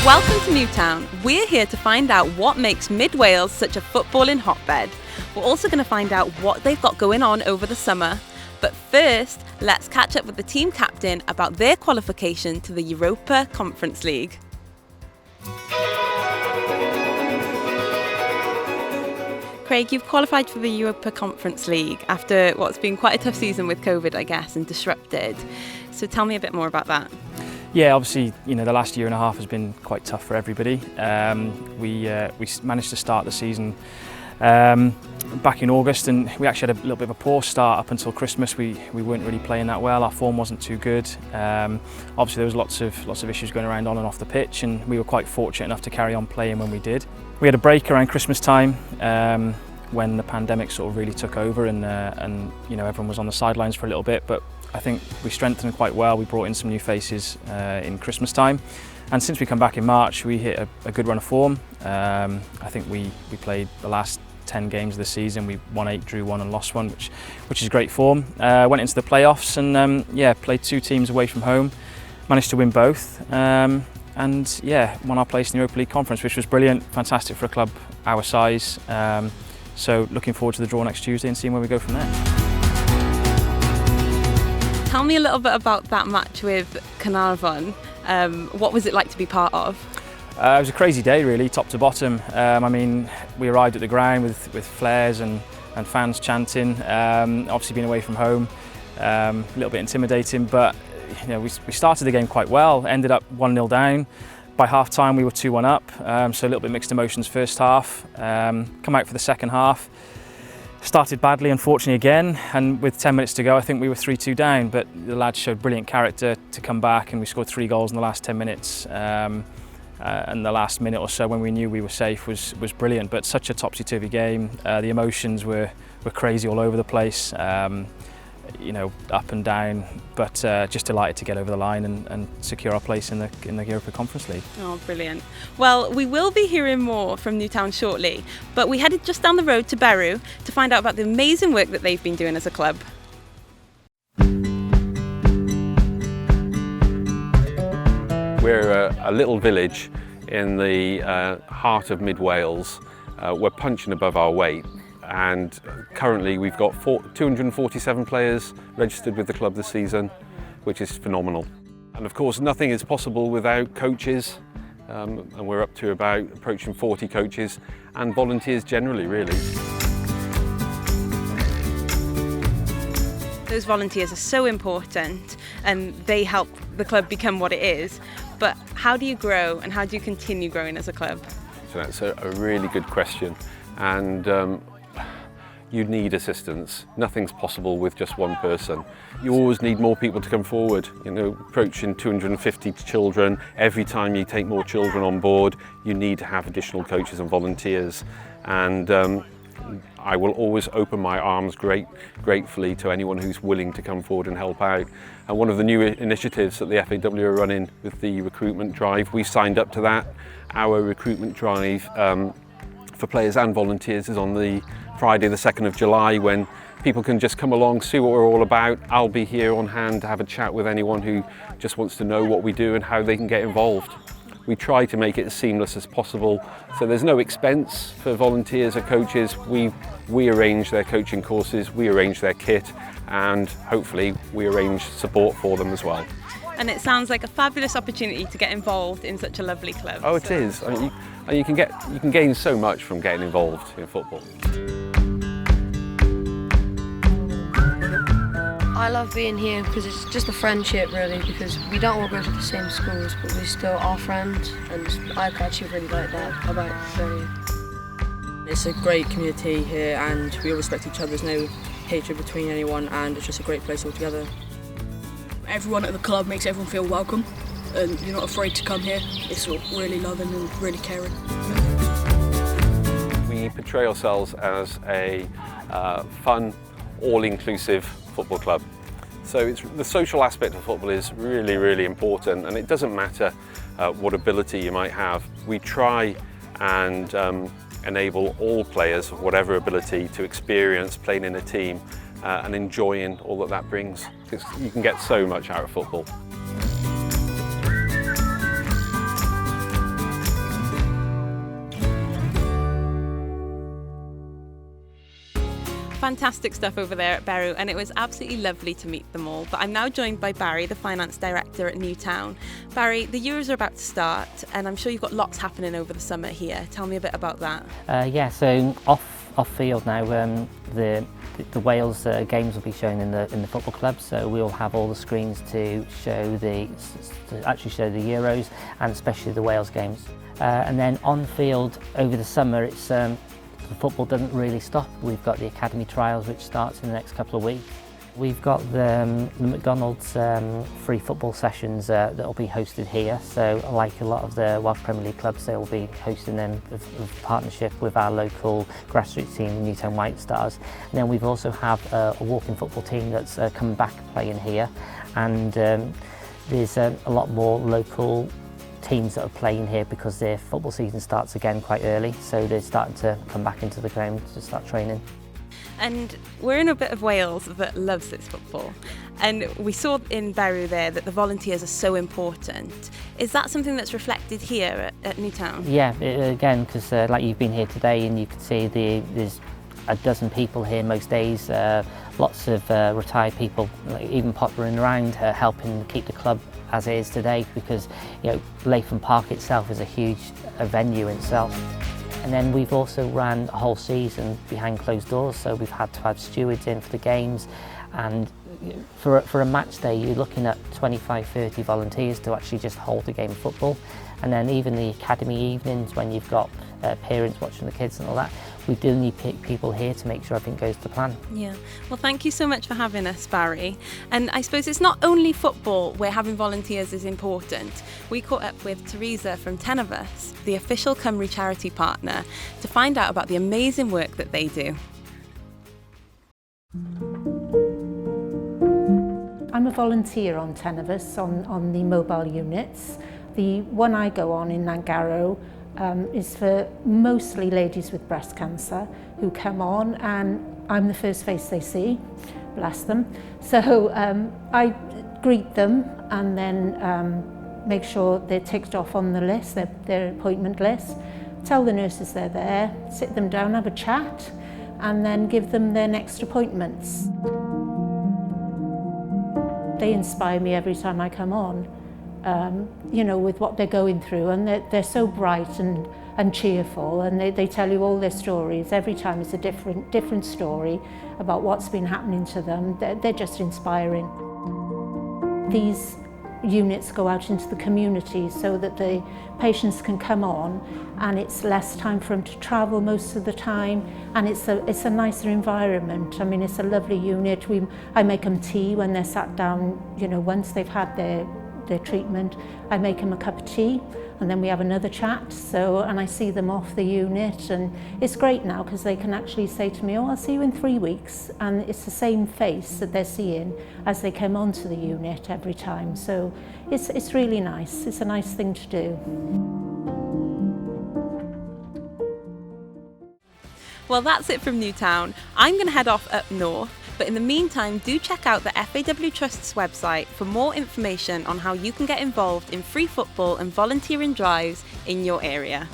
Welcome to Newtown. We're here to find out what makes Mid-Wales such a footballing hotbed. We're also going to find out what they've got going on over the summer. But first, let's catch up with the team captain about their qualification to the Europa Conference League. Craig, you've qualified for the Europa Conference League after what's been quite a tough season with COVID, I guess, and disrupted. So tell me a bit more about that. Yeah, obviously, the last year and a half has been quite tough for everybody. We managed to start the season back in August, and we actually had a little bit of a poor start up until Christmas. We weren't really playing that well. Our form wasn't too good. Obviously, there was lots of issues going around on and off the pitch, and we were quite fortunate enough to carry on playing when we did. We had a break around Christmas time when the pandemic sort of really took over, and everyone was on the sidelines for a little bit. But I think we strengthened quite well. We brought in some new faces in Christmas time, and since we come back in March, we hit a good run of form. I think we played the last 10 games of the season. We won 8, drew 1 and lost 1, which is great form. Went into the playoffs and played 2 teams away from home. Managed to win both and won our place in the Europa League Conference, which was brilliant, fantastic for a club our size. So looking forward to the draw next Tuesday and seeing where we go from there. Tell me a little bit about that match with Carnarvon. What was it like to be part of? It was a crazy day, really, top to bottom. We arrived at the ground with flares and fans chanting. Obviously, being away from home, a little bit intimidating, but we started the game quite well. Ended up 1-0 down. By half time, we were 2-1 up. So a little bit mixed emotions first half. Come out for the second half. Started badly, unfortunately, again, and with 10 minutes to go, I think we were 3-2 down, but the lads showed brilliant character to come back, and we scored 3 goals in the last 10 minutes. And the last minute or so, when we knew we were safe, was brilliant. But such a topsy-turvy game. The emotions were crazy all over the place, up and down. But just delighted to get over the line and secure our place in the Europa Conference League. Oh, brilliant! Well, we will be hearing more from Newtown shortly, but we headed just down the road to Cymru to find out about the amazing work that they've been doing as a club. We're a little village in the heart of Mid-Wales. We're punching above our weight, and currently we've got 247 players registered with the club this season, which is phenomenal. And of course, nothing is possible without coaches, and we're up to about approaching 40 coaches and volunteers generally, really. Those volunteers are so important, and they help the club become what it is. But how do you grow, and how do you continue growing as a club? So that's a really good question, and you need assistance. Nothing's possible with just one person. You always need more people to come forward. Approaching 250 children, every time you take more children on board, you need to have additional coaches and volunteers. And I will always open my arms gratefully to anyone who's willing to come forward and help out. And one of the new initiatives that the FAW are running with the recruitment drive, we signed up to that. Our recruitment drive for players and volunteers is on the Friday the 2nd of July, when people can just come along, see what we're all about. I'll be here on hand to have a chat with anyone who just wants to know what we do and how they can get involved. We try to make it as seamless as possible, so there's no expense for volunteers or coaches. We arrange their coaching courses, we arrange their kit, and hopefully we arrange support for them as well. And it sounds like a fabulous opportunity to get involved in such a lovely club. Oh, it is. You can gain so much from getting involved in football. I love being here because it's just a friendship, really, because we don't all go to the same schools, but we still are friends, and I actually really like that about Bury. It's a great community here, and we all respect each other. There's no hatred between anyone, and it's just a great place altogether. Everyone at the club makes everyone feel welcome, and you're not afraid to come here. It's really loving and really caring. We portray ourselves as a fun, all-inclusive football club. So the social aspect of football is really, really important, and it doesn't matter what ability you might have. We try and enable all players of whatever ability to experience playing in a team and enjoying all that brings, because you can get so much out of football. Fantastic stuff over there at Beru, and it was absolutely lovely to meet them all. But I'm now joined by Barry, the finance director at Newtown. Barry, the Euros are about to start, and I'm sure you've got lots happening over the summer here. Tell me a bit about that. So off field now, the Wales games will be shown in the football club. So we'll have all the screens to actually show the Euros and especially the Wales games. And then on field over the summer, it's the football doesn't really stop. We've got the academy trials, which starts in the next couple of weeks. We've got the McDonald's free football sessions that will be hosted here. So like a lot of the Welsh Premier League clubs, they will be hosting them with partnership with our local grassroots team, Newtown White Stars. And then we've also have a walking football team that's coming back playing here. And there's a lot more local teams that are playing here because their football season starts again quite early, so they're starting to come back into the ground to start training. And we're in a bit of Wales that loves its football, and we saw in Beru there that the volunteers are so important. Is that something that's reflected here at Newtown? Yeah, again, because like you've been here today and you can see there's a dozen people here most days, lots of retired people, even pottering around, helping keep the club as it is today, because Latham Park itself is a huge venue in itself. And then we've also ran a whole season behind closed doors, so we've had to have stewards in for the games, and for a match day you're looking at 25-30 volunteers to actually just hold a game of football. And then even the academy evenings when you've got parents watching the kids and all that, we do need people here to make sure everything goes to plan. Yeah, well, thank you so much for having us, Barry. And I suppose it's not only football where having volunteers is important. We caught up with Teresa from 10 of Us, the official Cymru charity partner, to find out about the amazing work that they do. I'm a volunteer on 10 of Us on the mobile units. The one I go on in Nangaro is for mostly ladies with breast cancer who come on, and I'm the first face they see, bless them. So I greet them and then make sure they're ticked off on the list, their appointment list, tell the nurses they're there, sit them down, have a chat, and then give them their next appointments. They inspire me every time I come on. With what they're going through, and they're so bright and cheerful, and they tell you all their stories. Every time it's a different story about what's been happening to them. They're just inspiring. These units go out into the community so that the patients can come on, and it's less time for them to travel most of the time, and it's a nicer environment. I mean, it's a lovely unit. I make them tea when they're sat down, once they've had their treatment. I make them a cup of tea and then we have another chat, and I see them off the unit, and it's great now because they can actually say to me, I'll see you in 3 weeks, and it's the same face that they're seeing as they come onto the unit every time. So it's really nice. It's a nice thing to do. Well, that's it from Newtown. I'm going to head off up north, but in the meantime, do check out the FAW Trust's website for more information on how you can get involved in free football and volunteering drives in your area.